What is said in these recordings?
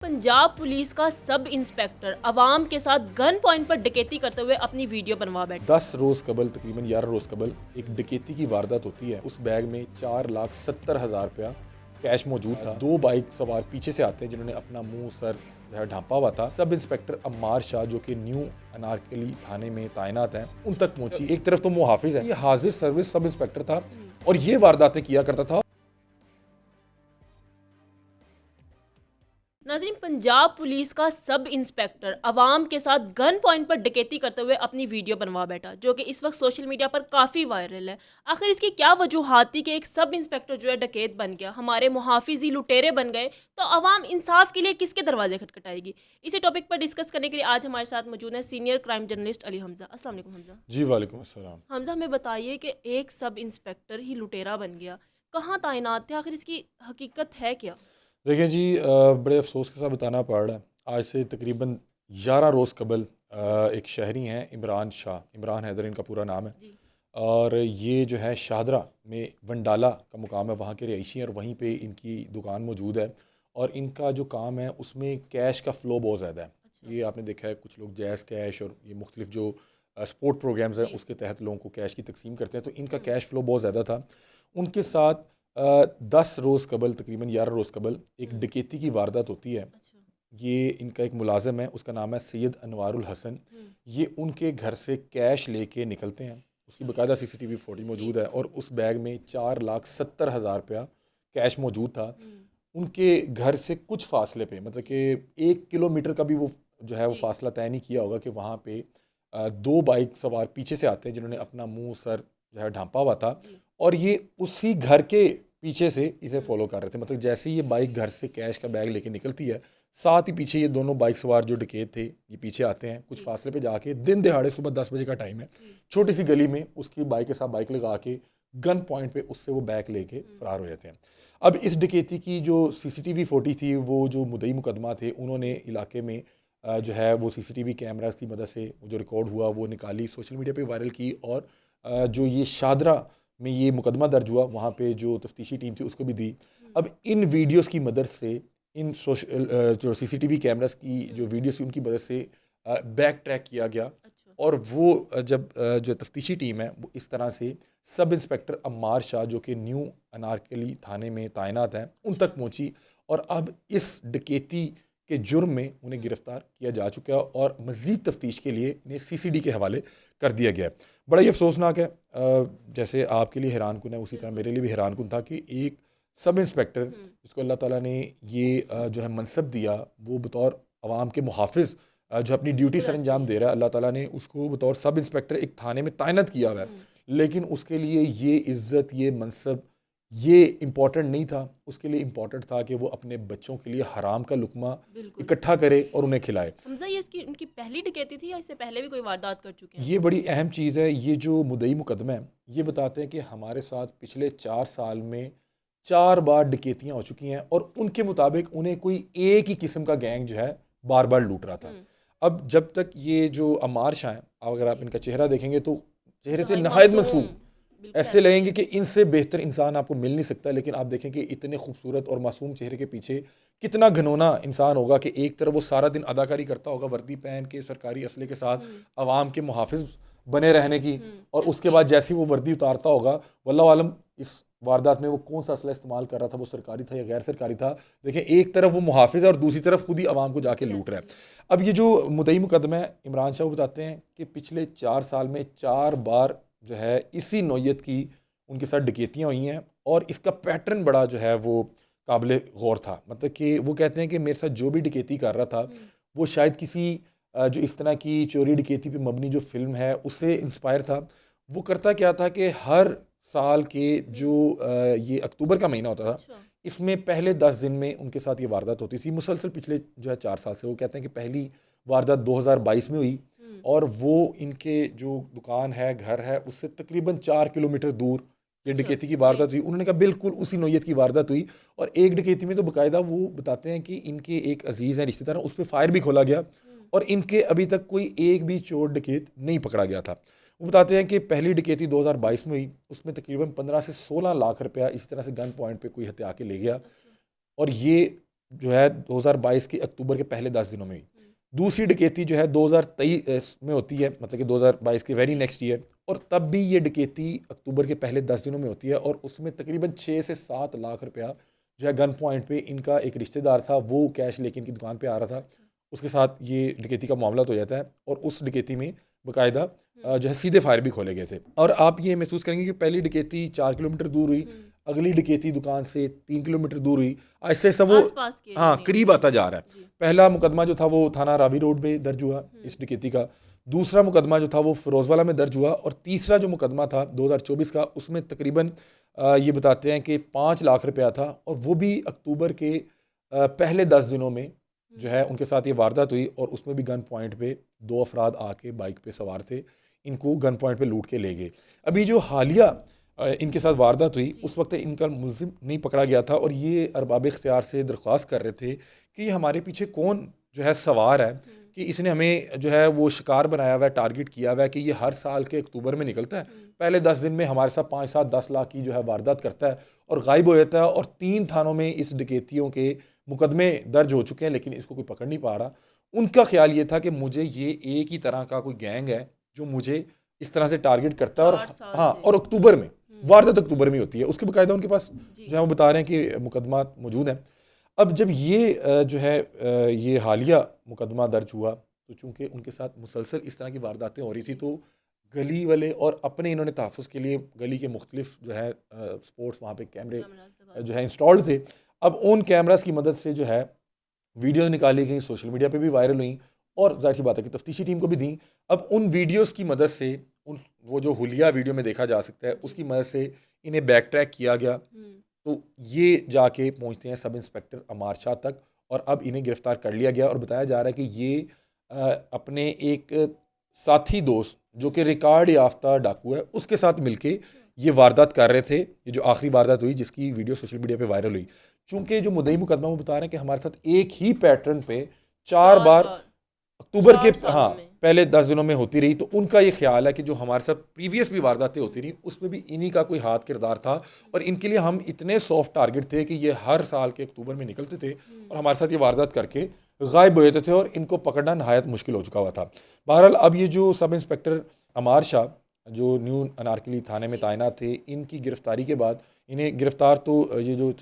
Punjab police का sub inspector अवाम के साथ गन पॉइंट पर डकैती करते हुए अपनी वीडियो बनवा बैठा। 10 रोज़ कबल तकरीबन 11 रोज़ कबल एक डकैती की वारदात होती है। उस बैग में 4,70,000 रुपया कैश मौजूद था। 2 बाइक सवार पीछे से आते हैं जिन्होंने अपना मुंह सर जो है ढांपा हुआ था। सब इंस्पेक्टर अम्मार शाह जो कि न्यू अनारकली थाने में तैनात हैं उन तक पहुंची। एक तरफ तो मुहाफिज है, ये हाजिर सर्विस सब इंस्पेक्टर था और ये वारदातें किया करता था। नाज़रीन, पंजाब पुलिस का सब इंस्पेक्टर अवाम के साथ गन पॉइंट पर डकैती करते हुए अपनी वीडियो बनवा बैठा, जो कि इस वक्त सोशल मीडिया पर काफ़ी वायरल है। आखिर इसकी क्या वजूहात थी कि एक सब इंस्पेक्टर जो है डकैत बन गया, हमारे मुहाफिज ही लुटेरे बन गए, तो अवाम इंसाफ के लिए किसके दरवाजे खटखटाएगी? इसी टॉपिक पर डिस्कस करने के लिए आज हमारे साथ मौजूद है senior crime journalist Ali Hamza. अस्सलाम वालेकुम हमजा। जी वालेकुम अस्सलाम। हमजा, हमें बताइए कि एक सब इंस्पेक्टर ही लुटेरा बन गया, कहाँ तैनात थे, आखिर इसकी हकीकत है क्या? देखिए जी, बड़े अफसोस के साथ बताना पड़ रहा है। आज से तकरीबन 11 रोज़ कबल एक शहरी हैं इमरान शाह, इमरान हैदर इनका पूरा नाम है। जी। और ये जो है शाहदरा में वंडाला का मुकाम है, वहाँ के रईसी हैं और वहीं पे इनकी दुकान मौजूद है। और इनका जो काम है उसमें कैश का फ़्लो बहुत ज़्यादा है। अच्छा। ये आपने देखा है, कुछ लोग जैज़ कैश और ये मुख्तलिफ जो स्पोर्ट प्रोग्राम्स हैं जी। उसके तहत लोगों को कैश की तकसीम करते हैं, तो इनका कैश फ़्लो बहुत ज़्यादा था। उनके साथ 10 रोज़ कबल तकरीबन 11 रोज़ कबल एक डकैती की वारदात होती है। अच्छा। ये इनका एक मुलाजिम है, उसका नाम है सैयद अनवारुल हसन। हुँ। ये उनके घर से कैश लेके निकलते हैं। उसकी बाकायदा सीसीटीवी फुटेज मौजूद है और उस बैग में 4,70,000 रुपया कैश मौजूद था। हुँ। उनके घर से कुछ फासले पे, मतलब कि 1 किलोमीटर का भी वो जो है वो जी। फासला तय नहीं किया होगा कि वहाँ पे 2 बाइक सवार पीछे से आते हैं जिन्होंने अपना मुंह सर जो है ढांपा हुआ था। जी। और ये उसी घर के पीछे से इसे हुँ। फॉलो कर रहे थे। मतलब जैसे ही ये बाइक घर से कैश का बैग लेके निकलती है, साथ ही पीछे ये दोनों बाइक सवार जो डकैत थे ये पीछे आते हैं। कुछ जी। फासले पे जाके दिन दिहाड़े सुबह 10 बजे का टाइम है, जी। छोटी सी गली में उसकी बाइक के साथ बाइक लगा के गन पॉइंट पे उससे वो बैग लेके फरार हो जाते हैं। अब इस डकैती की जो सीसीटीवी फुटेज थी, वो जो मुद्दई मुकदमा थे उन्होंने इलाके में जो है वो सीसीटीवी कैमरा की मदद से जो रिकॉर्ड हुआ वो निकाली, सोशल मीडिया पे वायरल की। और जो ये शादरा में ये मुकदमा दर्ज हुआ वहाँ पे जो तफ्तीशी टीम थी उसको भी दी। हुँ। अब इन वीडियोस की मदद से, इन सोशल जो सीसीटीवी कैमरास की जो वीडियोस थी उनकी मदद से बैक ट्रैक किया गया। अच्छा। और वो जब जो तफ्तीशी टीम है वो इस तरह से सब इंस्पेक्टर अम्मार शाह जो कि न्यू अनारकली थाने में तैनात हैं उन तक पहुंची। और अब इस डकैती के जुर्म में उन्हें गिरफ्तार किया जा चुका है और मज़ीद तफ्तीश के लिए इन्हें सीसीडी के हवाले कर दिया गया है। बड़ा ही अफसोसनाक है, जैसे आपके लिए हैरान कुन है उसी तरह मेरे लिए भी हैरान कुन था कि एक सब इंस्पेक्टर हुँ। जिसको अल्लाह ताला ने ये जो है मनसब दिया, वो बतौर अवाम के मुहाफिज जो अपनी ड्यूटी सर बिल्कुल ऐसे ही अंजाम है। दे रहा है, अल्लाह ताला ने उसको बतौर सब इंस्पेक्टर एक थाने में तैनात किया हुआ है। हुँ। लेकिन उसके लिए ये इज़्ज़त, ये मनसब, ये इम्पॉर्टेंट नहीं था। उसके लिए इम्पॉर्टेंट था कि वो अपने बच्चों के लिए हराम का लुक़मा बिल्कुल। इकट्ठा करे और उन्हें खिलाए। हमज़ा, ये इसकी इनकी पहली डकैती थी या इससे पहले भी कोई वारदात कर चुके हैं? ये बड़ी अहम चीज़ है। ये जो मुद्दई मुकदमा है ये बताते हैं कि हमारे साथ पिछले 4 साल में 4 बार डकैतियाँ हो चुकी हैं और उनके मुताबिक उन्हें कोई एक ही किस्म का गैंग जो है बार बार लूट रहा था। हुँ। अब जब तक ये जो अमार शाह हैं, अगर आप जी। इनका चेहरा देखेंगे तो चेहरे से नहायत नहायत मासूम। मासूम, बिल्कुल ऐसे ऐसे ही लगेंगे है। कि इनसे बेहतर इंसान आपको मिल नहीं सकता। लेकिन आप देखें कि इतने खूबसूरत और मासूम चेहरे के पीछे कितना घिनौना इंसान होगा कि एक तरफ वो सारा दिन अदाकारी करता होगा वर्दी पहन के सरकारी असले के साथ हुँ। अवाम के मुहाफिज बने रहने की, हुँ। और उसके एस्केप। बाद जैसे ही वो वर्दी उतारता होगा, वल्लाह आलम इस वारदात में वो कौन सा असला इस्तेमाल कर रहा था, वो सरकारी था या गैर सरकारी था। देखें, एक तरफ वो मुहाफिज है और दूसरी तरफ खुद ही अवाम को जाके बिल्कुल लूट रहा ऐसे है। ही है। अब ये जो मुद्दई मुकदमा है, इमरान शाह वो बताते हैं कि पिछले 4 साल में 4 बार जो है इसी नौयत की उनके साथ डकैतियाँ हुई हैं और इसका पैटर्न बड़ा जो है वो काबिल गौर था। मतलब कि वो कहते हैं कि मेरे साथ जो भी डकैती कर रहा था हुँ। वो शायद किसी जो इस तरह की चोरी डकैती पे मबनी जो फ़िल्म है उससे इंस्पायर था। वो करता क्या था कि हर साल के जो ये अक्टूबर का महीना होता था, अच्छा। इसमें पहले 10 दिन में उनके साथ ये वारदात होती थी मुसलसल पिछले जो है 4 साल से। वो कहते हैं कि पहली वारदात 2022 में हुई हुँ। और वो इनके जो दुकान है, घर है, उससे तकरीबन 4 किलोमीटर दूर ये अच्छा। डकैती की जी। वारदात हुई। उन्होंने कहा बिल्कुल उसी नौयत की वारदात हुई। और एक डकैती में तो बाकायदा वो बताते हैं कि इनके एक अजीज़ हैं रिश्तेदार, उस पे फायर भी खोला गया हुँ। और इनके अभी तक कोई एक भी चोर डकैत नहीं पकड़ा गया था। वो बताते हैं कि पहली डकैती 2022 में हुई, उसमें तकरीबन 15 से 16 लाख रुपया इसी तरह से गन पॉइंट पे कोई हत्या के ले गया। अच्छा। और ये जो है 2022 के अक्टूबर के पहले 10 दिनों में हुई। दूसरी डकैती जो है 2023 में होती है, मतलब कि 2022 के वेरी नेक्स्ट ईयर, और तब भी ये डकैती अक्टूबर के पहले 10 दिनों में होती है, और उसमें तकरीबन 6 से 7 लाख रुपया जो है गन पॉइंट पे इनका एक रिश्तेदार था, वो कैश लेके इनकी दुकान पे आ रहा था, उसके साथ ये डकैती का मामला तो हो जाता है। और उस डकैती में बाकायदा जो है सीधे फायर भी खोले गए थे। और आप ये महसूस करेंगे कि पहली डकैती 4 किलोमीटर दूर हुई, अगली डकैती दुकान से 3 किलोमीटर दूर हुई, ऐसे सब वो आस-पास के हाँ एरिया में। करीब आता जा रहा है। पहला मुकदमा जो था वो थाना रावी रोड में दर्ज हुआ इस डकैती का, दूसरा मुकदमा जो था वो फिरोजवाला में दर्ज हुआ, और तीसरा जो मुकदमा था 2024 का, उसमें तकरीबन ये बताते हैं कि 5 लाख रुपया था, और वो भी अक्टूबर के पहले 10 दिनों में जो है उनके साथ ये वारदात हुई, और उसमें भी गन पॉइंट पे 2 अफराद आके बाइक पे सवार थे, इनको गन पॉइंट पे लूट के ले गए। अभी जो हालिया इनके साथ वारदात हुई, उस वक्त इनका मुलजिम नहीं पकड़ा गया था, और ये अरबाब इख्तियार से दरख्वास्त कर रहे थे कि हमारे पीछे कौन जो है सवार है कि इसने हमें जो है वो शिकार बनाया हुआ है, टारगेट किया हुआ है कि ये हर साल के अक्टूबर में निकलता है, पहले 10 दिन में हमारे साथ 5, 7, 10 लाख की जो है वारदात करता है और गायब हो जाता है, और 3 थानों में इस डकैतियों के मुकदमे दर्ज हो चुके हैं, लेकिन इसको कोई पकड़ नहीं पा रहा। उनका ख्याल ये था कि मुझे ये एक ही तरह का कोई गैंग है जो मुझे इस तरह से टारगेट करता है, और 4 साल हाँ, से। और अक्टूबर में वारदात अक्टूबर में होती है, उसके बाकायदा उनके पास जी। जो है वो बता रहे हैं कि मुकदमा मौजूद है। अब जब ये जो है ये हालिया मुकदमा दर्ज हुआ, तो चूंकि उनके साथ मुसलसल इस तरह की वारदातें हो रही थी, तो गली वाले और अपने इन्होंने तहफ़्फ़ुज़ के लिए गली के मुख्तलिफ जो है स्पॉट्स वहाँ पे कैमरे जो है इंस्टॉल्ड थे। अब उन कैमरास की मदद से जो है वीडियोज़ निकाली गई, सोशल मीडिया पे भी वायरल हुई, और ज़ाहिर सी बात है कि तफ्तीशी टीम को भी दी। अब उन वीडियोज़ की मदद से, उन वो जो हुलिया वीडियो में देखा जा सकता है, उसकी मदद से इन्हें बैक ट्रैक किया गया, तो ये जाके पहुंचते हैं सब इंस्पेक्टर अमार शाह तक, और अब इन्हें गिरफ्तार कर लिया गया, और बताया जा रहा है कि ये अपने एक साथी दोस्त जो कि रिकॉर्ड याफ्ता डाकू है, उसके साथ मिलके ये वारदात कर रहे थे। ये जो आखिरी वारदात हुई जिसकी वीडियो सोशल मीडिया पे वायरल हुई, चूंकि जो मुद्दई मुकदमा वो बता रहे हैं कि हमारे साथ एक ही पैटर्न पे 4 बार अक्टूबर के 4 सालों हाँ में। पहले 10 दिनों में होती रही, तो उनका ये ख्याल है कि जो हमारे साथ प्रीवियस भी वारदातें होती रही, उसमें भी इन्हीं का कोई हाथ किरदार था, और इनके लिए हम इतने सॉफ्ट टारगेट थे कि ये हर साल के अक्टूबर में निकलते थे और हमारे साथ ये वारदात करके गायब हो जाते थे, और इनको पकड़ना नहायत मुश्किल हो चुका हुआ था। बहरहाल अब ये जो सब इंस्पेक्टर अमार शाह जो न्यू अनारकली थाने में तैनात थे, इनकी गिरफ्तारी के बाद इन्हें गिरफ्तार, तो ये जो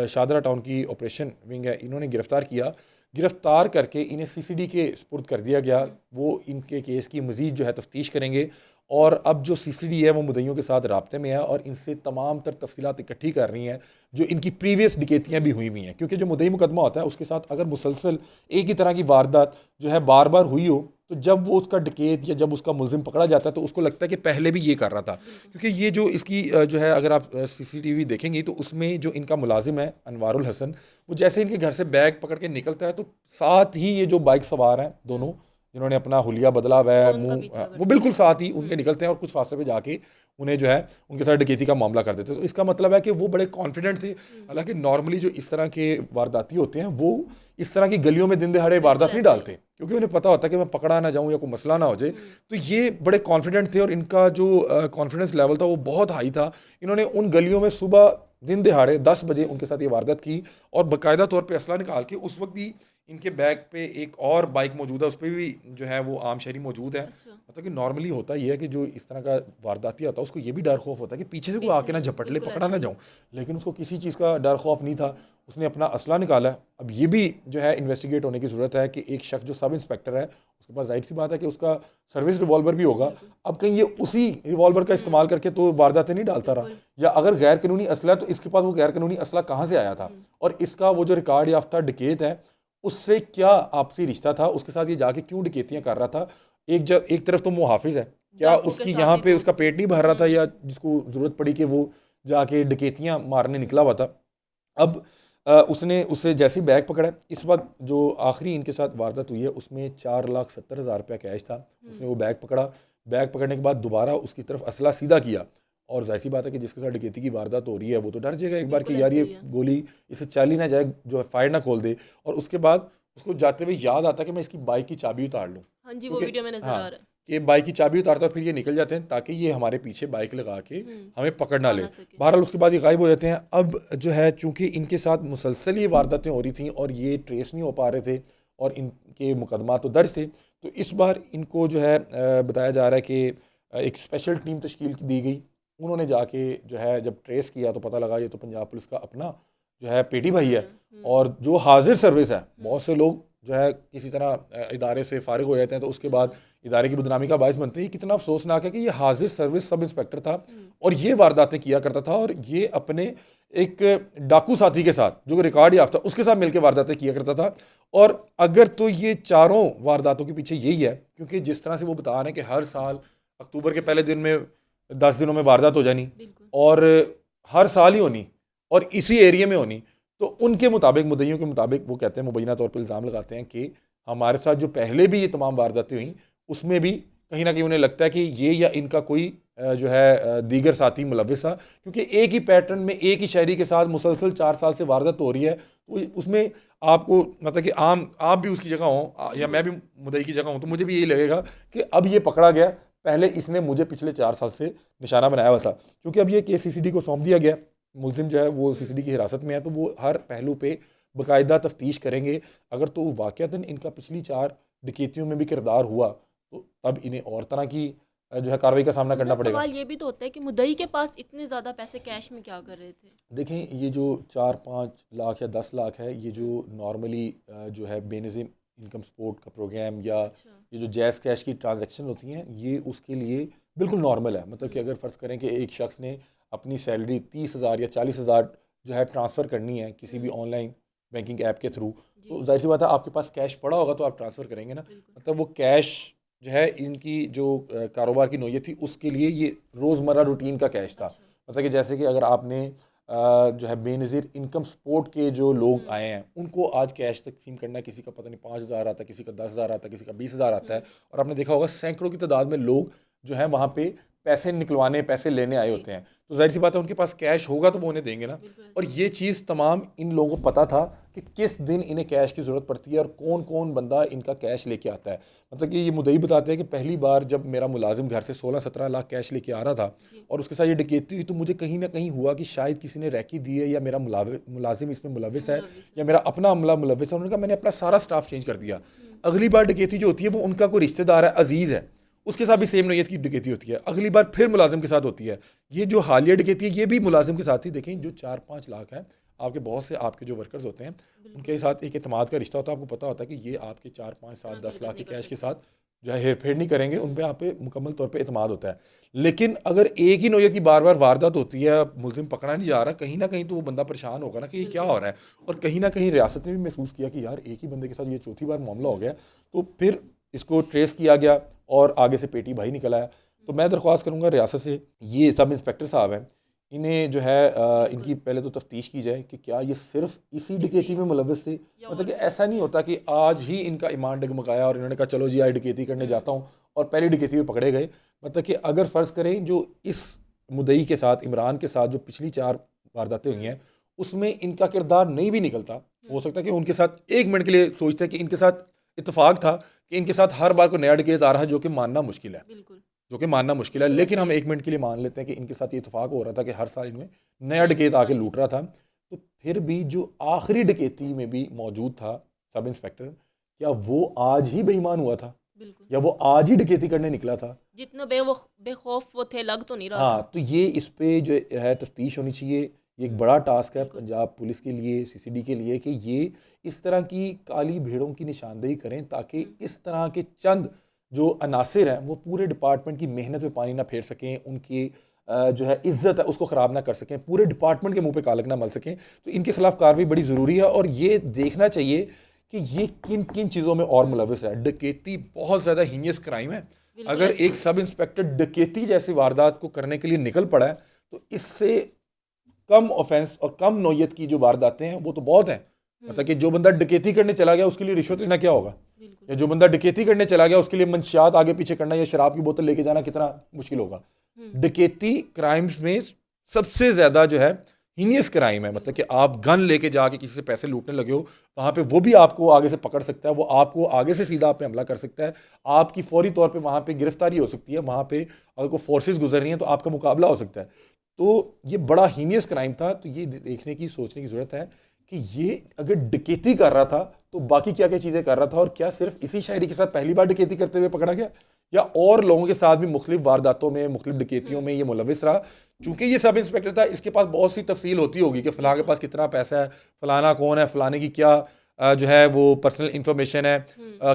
शादरा टाउन की ऑपरेशन विंग है, इन्होंने गिरफ्तार किया। गिरफ्तार करके इन्हें सीसीडी के स्पुर्द कर दिया गया, वो इनके केस की मज़ीद जो है तफ्तीश करेंगे, और अब जो सीसीडी है वो मुद्दइयों के साथ राब्ते में है, और इनसे तमाम तर तफसीलात इकट्ठी कर रही हैं जो इनकी प्रीवियस डकैतियाँ भी हुई हुई हैं, क्योंकि जो मुद्दई मुकदमा होता है उसके साथ अगर मुसलसल एक ही तरह की वारदात जो है बार बार हुई हो, तो जब वो उसका डकैत या जब उसका मुलजिम पकड़ा जाता है, तो उसको लगता है कि पहले भी ये कर रहा था, क्योंकि ये जो इसकी जो है अगर आप सीसीटीवी देखेंगे, तो उसमें जो इनका मुलाजिम है अनवारुल हसन, वो जैसे इनके घर से बैग पकड़ के निकलता है, तो साथ ही ये जो बाइक सवार हैं दोनों जिन्होंने अपना हुलिया बदला हुआ है, उनका मुंह पीछा वो बिल्कुल साथ ही उनके निकलते हैं, और कुछ फासले पे जाके उन्हें जो है उनके साथ डकैती का मामला कर देते हैं। तो इसका मतलब है कि वो बड़े कॉन्फिडेंट थे। हालांकि नॉर्मली जो इस तरह के वारदाती होते हैं, वो इस तरह की गलियों में दिन दहाड़े वारदात नहीं डालते, क्योंकि उन्हें पता होता है कि मैं पकड़ा ना जाऊं या कोई मसला ना हो जाए। तो ये बड़े कॉन्फिडेंट थे, और इनका जो कॉन्फिडेंस लेवल था वो बहुत हाई था। इन्होंने उन गलियों में सुबह दिन दिहाड़े 10 बजे उनके साथ ये वारदात की, और बाकायदा तौर पे असला निकाल के, उस वक्त भी इनके बैग पे एक और बाइक मौजूद है, उस पर भी जो है वो आम शहरी मौजूद है। मतलब कि नॉर्मली होता ये है कि जो इस तरह का वारदाती होता है उसको ये भी डर खौफ होता है कि पीछे से कोई आके ना झपट ले, पकड़ा ना जाऊं, लेकिन उसको किसी चीज़ का डर खौफ नहीं था। उसने अपना असला निकाला। अब ये भी जो है इन्वेस्टिगेट होने की ज़रूरत है कि एक शख्स जो सब इंस्पेक्टर है, उसके पास जाहिर सी बात है कि उसका सर्विस रिवॉल्वर भी होगा। अब कहीं ये उसी रिवॉल्वर का इस्तेमाल करके तो वारदातें नहीं डालता रहा, या अगर गैर कानूनी असला है तो इसके पास वो गैर कानूनी असला कहाँ से आया था, और इसका वो जो रिकॉर्ड याफ्ता डकैत है उससे क्या आपसी रिश्ता था, उसके साथ ये जाके क्यों डकैतियां कर रहा था। एक तरफ तो मुहाफिज है, क्या उसकी यहाँ पे उसका पेट नहीं भर रहा था, या जिसको ज़रूरत पड़ी कि वो जाके डकैतियां मारने निकला हुआ था। अब उसने उससे जैसे ही बैग पकड़ा, इस वक्त जो आखिरी इनके साथ वारदात हुई है उसमें 4,70,000 रुपया कैश था। उसने वो बैग पकड़ा, बैग पकड़ने के बाद दोबारा उसकी तरफ असला सीधा किया, और जाहिर सी बात है कि जिसके साथ डकैती की वारदात हो रही है वो तो डर जाएगा एक बार कि यार ये गोली इसे चल ही ना जाए, जो है फायर ना खोल दे। और उसके बाद उसको जाते हुए याद आता है कि मैं इसकी बाइक की चाबी उतार लूँ। हाँ जी, वो वीडियो में नजर आ रहा है। कि बाइक की चाबी उतारता है, फिर ये निकल जाते हैं ताकि ये हमारे पीछे बाइक लगा के हमें पकड़ ना ले। ना सके। बहरहाल उसके बाद ये गायब हो जाते हैं। अब जो है चूंकि इनके साथ मुसलसल ये वारदातें हो रही थी और ये ट्रेस नहीं हो पा रहे थे और इनके मुकदमा तो दर्ज थे, तो इस बार इनको जो है बताया जा रहा है कि एक स्पेशल टीम तश्कील दी गई। उन्होंने जाके जो है जब ट्रेस किया तो पता लगा ये तो पंजाब पुलिस का अपना जो है पेटी भाई है और जो हाजिर सर्विस है। बहुत से लोग जो है किसी तरह इदारे से फारिग हो जाते हैं तो उसके बाद इदारे की बदनामी का बायस बनते हैं। ये कितना अफसोसनाक है कि ये हाजिर सर्विस सब इंस्पेक्टर था और ये वारदातें किया करता था और ये अपने एक डाकू साथी के साथ जो रिकॉर्ड याफ्ता उसके साथ मिलकर वारदातें किया करता था। और अगर तो ये चारों वारदातों के पीछे यही है, क्योंकि जिस तरह से वो बता रहे हैं कि हर साल अक्टूबर के पहले दिन में 10 दिनों में वारदात हो जानी और हर साल ही होनी और इसी एरिया में होनी, तो उनके मुताबिक, मुद्दइयों के मुताबिक वो कहते हैं, मुबैना तौर पर इल्ज़ाम लगाते हैं कि हमारे साथ जो पहले भी ये तमाम वारदातें हुई उसमें भी कहीं ना कहीं उन्हें लगता है कि ये या इनका कोई जो है दीगर साथी मुलविस था, क्योंकि एक ही पैटर्न में एक ही शहरी के साथ मुसलसल 4 साल से वारदात हो रही है। तो उसमें आपको मतलब कि आप भी उसकी जगह हो या मैं भी मुद्दई की जगह हूँ तो मुझे भी यही लगेगा कि अब ये पकड़ा गया, पहले इसने मुझे पिछले 4 साल से निशाना बनाया हुआ था। क्योंकि अब ये केस CCD को सौंप दिया गया, मुलजिम जो है वो CCD की हिरासत में है, तो वो हर पहलू पे बाकायदा तफ्तीश करेंगे। अगर तो वाक़तन इनका पिछली 4 डकैतियों में भी किरदार हुआ तो तब इन्हें और तरह की जो है कार्रवाई का सामना करना पड़ेगा। सवाल ये भी तो होता है कि मुद्दई के पास इतने ज़्यादा पैसे कैश में क्या कर रहे थे? देखें, ये जो 4-5 लाख या 10 लाख है, ये जो नॉर्मली जो है बेनज़ीर इनकम सपोर्ट का प्रोग्राम या ये जो जैज़ कैश की ट्रांजैक्शन होती हैं, ये उसके लिए बिल्कुल नॉर्मल है। मतलब कि अगर फ़र्ज़ करें कि एक शख्स ने अपनी सैलरी 30,000 या 40,000 जो है ट्रांसफ़र करनी है किसी भी ऑनलाइन बैंकिंग ऐप के थ्रू, तो जाहिर सी बात है आपके पास कैश पड़ा होगा तो आप ट्रांसफ़र करेंगे ना। मतलब वो कैश जो है इनकी जो कारोबार की नौयत थी उसके लिए ये रोज़मर्रा रूटीन का कैश था। मतलब कि जैसे कि अगर आपने जो है बेनज़ीर इनकम सपोर्ट के जो लोग आए हैं उनको आज कैश तकसीम करना है, किसी का पता नहीं 5,000 आता है, किसी का 10,000 आता है, किसी का 20,000 आता है, और आपने देखा होगा सैकड़ों की तादाद में लोग जो है वहाँ पे पैसे निकलवाने, पैसे लेने आए होते हैं। तो जाहिर सी बात है उनके पास कैश होगा तो वो उन्हें देंगे ना। और ये चीज़ तमाम इन लोगों को पता था कि किस दिन इन्हें कैश की ज़रूरत पड़ती है और कौन कौन बंदा इनका कैश लेके आता है। मतलब कि ये मुद्दई बताते हैं कि पहली बार जब मेरा मुलाजिम घर से 16-17 लाख कैश लेके आ रहा था और उसके साथ ये डकैती हुई, तो मुझे कहीं ना कहीं हुआ कि शायद किसी ने रैकी दी है या मेरा मुलाजिम इसमें मुलविस है या मेरा अपना अमला मुलविस है। उन्होंने कहा मैंने अपना सारा स्टाफ चेंज कर दिया। अगली बार डकैती जो होती है वो उनका कोई रिश्तेदार है, अजीज़ है, उसके साथ भी सेम नौयत की डकैती होती है। अगली बार फिर मुलाजिम के साथ होती है। ये जो हालिया डकैती है ये भी मुलाजिम के साथ ही। देखें, जो 4-5 लाख है, आपके बहुत से आपके जो वर्कर्स होते हैं उनके साथ एक एतमाद का रिश्ता होता है। आपको पता होता है कि ये आपके 4-5-7-10 लाख के कैश के साथ जो है हेर फेर नहीं करेंगे, उन पर आप पे मुकम्मल तौर पे एतमाद होता है। लेकिन अगर एक ही नौयत की बार बार वारदात होती है, मुलजिम पकड़ा नहीं जा रहा, कहीं ना कहीं तो वो बंदा परेशान होगा ना कि ये क्या हो रहा है। और कहीं ना कहीं रियासत ने भी महसूस किया कि यार एक ही बंदे के साथ ये चौथी बार मामला हो गया, तो फिर इसको ट्रेस किया गया और आगे से पेटी भाई निकल आया। तो मैं दरख्वास्त करूँगा रियासत से, ये सब इंस्पेक्टर साहब हैं, इन्हें जो है इनकी पहले तो तफ्तीश की जाए कि क्या ये सिर्फ इसी डकैती में मुलविस थे। मतलब कि ऐसा नहीं होता कि आज ही इनका ईमान डगमगाया और इन्होंने कहा चलो जी आज डकैती करने जाता हूँ और पहली डकैती में पकड़े गए। मतलब कि अगर फ़र्ज़ करें जो इस मुद्दई के साथ, इमरान के साथ जो पिछली 4 वारदातें हुई हैं उसमें इनका किरदार नहीं भी निकलता, हो सकता है कि उनके साथ एक मिनट के लिए सोचते हैं कि इनके साथ इत्तेफाक था कि इनके साथ हर बार को नया डकैत आ रहा है, जो कि मानना मुश्किल है, लेकिन हम एक मिनट के लिए मान लेते हैं कि इनके साथ ये इत्तेफाक हो रहा था कि हर साल इनमें नया डकैत आके लूट रहा था। तो फिर भी जो आखिरी डकैती में भी मौजूद था सब इंस्पेक्टर, क्या वो आज ही बेईमान हुआ था या वो आज ही डकैती करने निकला था? जितना बेखौफ वो थे लग तो नहीं रहा था। हाँ, तो ये इस पे जो है तफ्तीश होनी चाहिए। ये एक बड़ा टास्क है पंजाब पुलिस के लिए, CCD के लिए, कि ये इस तरह की काली भेड़ों की निशानदेही करें ताकि इस तरह के चंद जो अनासिर हैं वो पूरे डिपार्टमेंट की मेहनत में पानी ना फेर सकें, उनकी जो है इज्जत है उसको ख़राब ना कर सकें, पूरे डिपार्टमेंट के मुंह पे कालक ना मल सकें। तो इनके खिलाफ कार्रवाई बड़ी ज़रूरी है और ये देखना चाहिए कि ये किन किन चीज़ों में और मुलविस है। डकैती बहुत ज़्यादा हीनियस क्राइम है। अगर एक सब इंस्पेक्टर डकैती जैसी वारदात को करने के लिए निकल पड़ा है तो इससे कम ऑफेंस और कम नौयत की जो वारदातें हैं वो तो बहुत हैं। मतलब कि जो बंदा डकैती करने चला गया उसके लिए रिश्वत लेना क्या होगा, या जो बंदा डकैती करने चला गया उसके लिए मंशियात आगे पीछे करना या शराब की बोतल लेके जाना कितना मुश्किल होगा। डकैती क्राइम्स में सबसे ज़्यादा जो है हीनियस क्राइम है, मतलब कि आप गन लेके जाके किसी से पैसे लूटने लगे हो, वहाँ पे वो भी आपको आगे से पकड़ सकता है, वो आपको आगे से सीधा आप पे हमला कर सकता है, आपकी फौरी तौर पे वहाँ पे गिरफ्तारी हो सकती है, वहाँ पे अगर कोई फोर्सेस गुजर रही हैं तो आपका मुकाबला हो सकता है। तो ये बड़ा हीनियस क्राइम था। तो ये देखने की सोचने की ज़रूरत है कि ये अगर डकैती कर रहा था तो बाकी क्या क्या चीज़ें कर रहा था, और क्या सिर्फ इसी शायरी के साथ पहली बार डकैती करते हुए पकड़ा गया, या और लोगों के साथ भी मुख्तलिफ वारदातों में, मुख्तलिफ डकैतियों में ये मुलविस रहा। चूंकि ये सब इंस्पेक्टर था, इसके पास बहुत सी तफसील होती होगी कि फ़लाँ के पास कितना पैसा है, फ़लाना कौन है, फ़लाने की क्या जो है वो पर्सनल इंफॉर्मेशन है,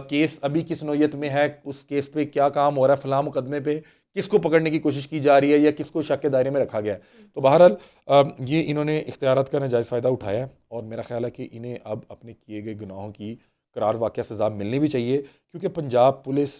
केस अभी किस नौयत में है, उस केस पे क्या काम हो रहा है, फ़लाँ मुकदमे पे किसको पकड़ने की कोशिश की जा रही है या किसको शक के दायरे में रखा गया है। तो बहरहाल ये इन्होंने इख्तियारात का नाजायज़ फ़ायदा उठाया है, और मेरा ख्याल है कि इन्हें अब अपने किए गए गुनाहों की करार वाक़या सज़ा मिलनी भी चाहिए, क्योंकि पंजाब पुलिस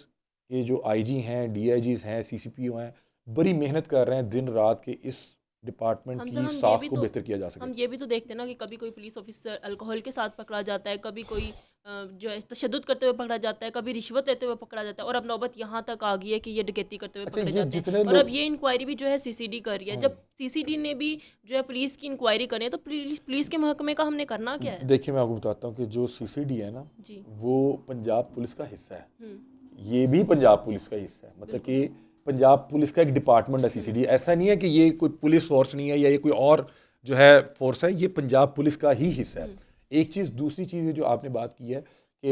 के जो आईजी हैं, डीआईजीज़ हैं, सीसीपीओ हैं, बड़ी मेहनत कर रहे हैं दिन रात के इस डिपार्टमेंट हम की जब हम ये साख भी को तो बेहतर किया जा सके। हम ये भी तो देखते हैं ना कि कभी कोई पुलिस ऑफिसर अल्कोहल के साथ पकड़ा जाता है, कभी कोई जो है तशद्दुद करते हुए पकड़ा जाता है, कभी रिश्वत लेते हुए पकड़ा जाता है, और अब नौबत यहाँ तक आ गई है कि ये डकैती करते हुए अच्छा, पकड़े ये जाते जितने हैं। और लोग अब ये इंक्वायरी भी जो है सीसीडी कर रही है। जब सीसीडी ने भी जो है पुलिस की इंक्वायरी करी है, तो पुलिस के महकमे का हमने करना क्या है? देखिए, मैं आपको बताता हूँ कि जो सीसीडी है ना, जी। वो पंजाब पुलिस का हिस्सा है। हम्म। ये भी पंजाब पुलिस का हिस्सा है, मतलब कि पंजाब पुलिस का एक डिपार्टमेंट है सीसीडी। ऐसा नहीं है कि ये कोई पुलिस फोर्स नहीं है या ये कोई और जो है फोर्स है, ये पंजाब पुलिस का ही हिस्सा है। एक चीज़, दूसरी चीज़ जो आपने बात की है कि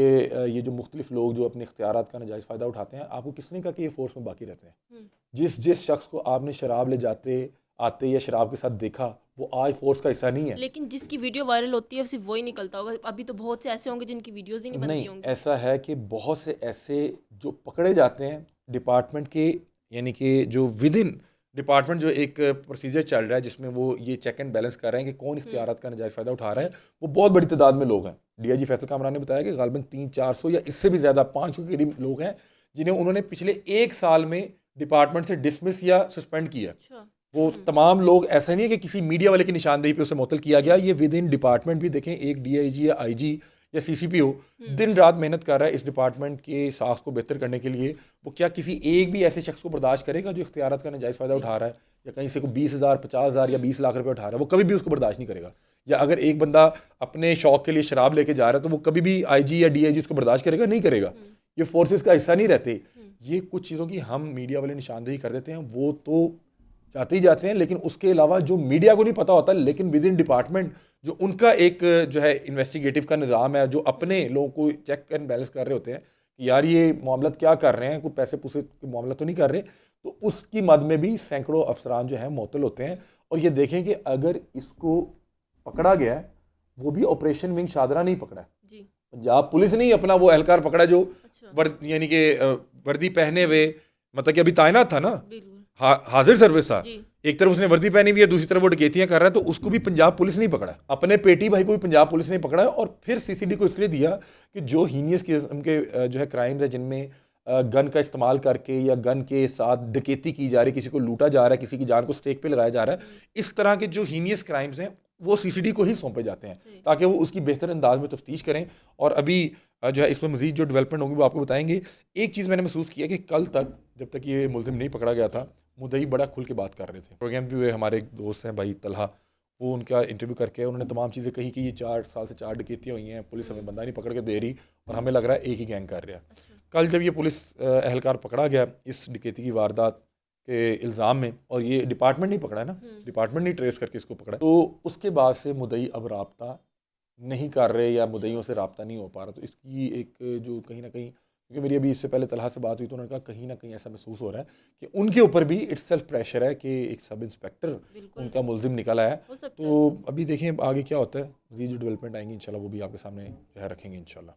ये जो मुख्तलिफ लोग जो अपने इख्तियारात का नाजायज़ फ़ायदा उठाते हैं, आपको किसने कहा कि ये फोर्स में बाकी रहते हैं? जिस शख्स को आपने शराब ले जाते आते या शराब के साथ देखा, वो आज फोर्स का हिस्सा नहीं है। लेकिन जिसकी वीडियो वायरल होती है सिर्फ वही निकलता होगा। अभी तो बहुत से ऐसे होंगे जिनकी वीडियोस ही नहीं बनती नहीं, होंगी। ऐसा है कि बहुत से ऐसे जो पकड़े जाते हैं डिपार्टमेंट के, यानी कि जो विद इन डिपार्टमेंट जो एक प्रोसीजर चल रहा है जिसमें वो ये चेक एंड बैलेंस कर रहे हैं कि कौन इख्तियारात का नाजायज़ फ़ायदा उठा रहा है, वो बहुत बड़ी तादाद में लोग हैं। डीआईजी फैसल कामरान ने बताया कि गालिबन 300-400 या इससे भी ज़्यादा 500 के करीब लोग हैं जिन्हें उन्होंने पिछले 1 साल में डिपार्टमेंट से डिसमिस या सस्पेंड किया। अच्छा। वो तमाम लोग, ऐसा नहीं है कि किसी मीडिया वाले की निशानदेही पे उसे मुअत्तल किया गया, ये विद इन डिपार्टमेंट भी देखें, एक डीआईजी या आईजी या सीसीपीओ दिन रात मेहनत कर रहा है इस डिपार्टमेंट के साख को बेहतर करने के लिए। वो क्या किसी एक भी ऐसे शख्स को बर्दाश्त करेगा जो इख्तियारात का नाजायज़ फ़ायदा उठा रहा है, या कहीं से को 20,000, 50,000 या 20 लाख रुपए उठा रहा है, वो कभी भी उसको बर्दाश्त नहीं करेगा। या अगर एक बंदा अपने शौक के लिए शराब लेके जा रहा है, तो वो कभी भी आईजी या डीआईजी उसको बर्दाश्त करेगा? नहीं करेगा। ये फोर्सेस का हिस्सा नहीं रहते। ये कुछ चीज़ों की हम मीडिया वाले निशानदेही कर देते हैं, वो तो जाते ही जाते हैं, लेकिन उसके अलावा जो मीडिया को नहीं पता होता, लेकिन विद इन डिपार्टमेंट जो उनका एक जो है इन्वेस्टिगेटिव का निज़ाम है, जो अपने लोगों को चेक एंड बैलेंस कर रहे होते हैं कि यार ये मामला क्या कर रहे हैं, कोई पैसे पूसे के मामला तो नहीं कर रहे, तो उसकी मद में भी सैकड़ों अफसरान जो हैं मुअत्तल होते हैं। और ये देखें कि अगर इसको पकड़ा गया है, वो भी ऑपरेशन विंग शादरा नहीं पकड़ा है, जी। पंजाब पुलिस ने ही अपना वो एहलकार पकड़ा जो अच्छा। यानी कि वर्दी पहने हुए, मतलब कि अभी तैनात था ना, बिल्कुल। हाजिर सर्विस था। जी। एक तरफ उसने वर्दी पहनी हुई है, दूसरी तरफ वो डकैतियां कर रहा है, तो उसको भी पंजाब पुलिस नहीं पकड़ा, अपने पेटी भाई को भी पंजाब पुलिस ने पकड़ा है। और फिर सीसीडी को इसलिए दिया कि जो हीनियस किस्म के जो है क्राइम्स है, जिनमें गन का इस्तेमाल करके या गन के साथ डकैती की जा रही है, किसी को लूटा जा रहा है, किसी की जान को स्टेक पे लगाया जा रहा है, इस तरह के जो हीनियस क्राइम्स हैं वो सीसीडी को ही सौंपे जाते हैं ताकि वो उसकी बेहतर अंदाज में तफ्तीश करें। और अभी जो है इसमें मजीद जो डेवलपमेंट होगी वो आपको बताएंगे। एक चीज़ मैंने महसूस किया कि कल तक, जब तक ये मुलजिम नहीं पकड़ा गया था, मुद्दई बड़ा खुल के बात कर रहे थे। प्रोग्राम भी हुए, हमारे एक दोस्त हैं भाई तलहा, वो उनका इंटरव्यू करके उन्होंने तमाम चीज़ें कही कि ये 4 साल से 4 डकैतियाँ हुई हैं, पुलिस हमें बंदा नहीं पकड़ के दे रही और हमें लग रहा है एक ही गैंग कर रहा है। कल जब ये पुलिस एहलकार पकड़ा गया इस डकैती की वारदात के इल्ज़ाम में, और ये डिपार्टमेंट नहीं पकड़ा है ना, डिपार्टमेंट नहीं ट्रेस करके इसको पकड़ा, तो उसके बाद से मुद्दई अब राब्ता नहीं कर रहे या मुद्दइयों से राब्ता नहीं हो पा रहा। तो इसकी एक जो कहीं ना कहीं, क्योंकि मेरी अभी इससे पहले तलहा से बात हुई तो उन्होंने कहा कहीं ना कहीं ऐसा महसूस हो रहा है कि उनके ऊपर भी इट्सेल्फ प्रेशर है कि एक सब इंस्पेक्टर उनका मुलजिम निकला है। तो अभी देखें आगे क्या होता है, मज़ीद जो डेवलपमेंट आएंगी इंशाल्लाह वो भी आपके सामने जो है रखेंगे इंशाल्लाह।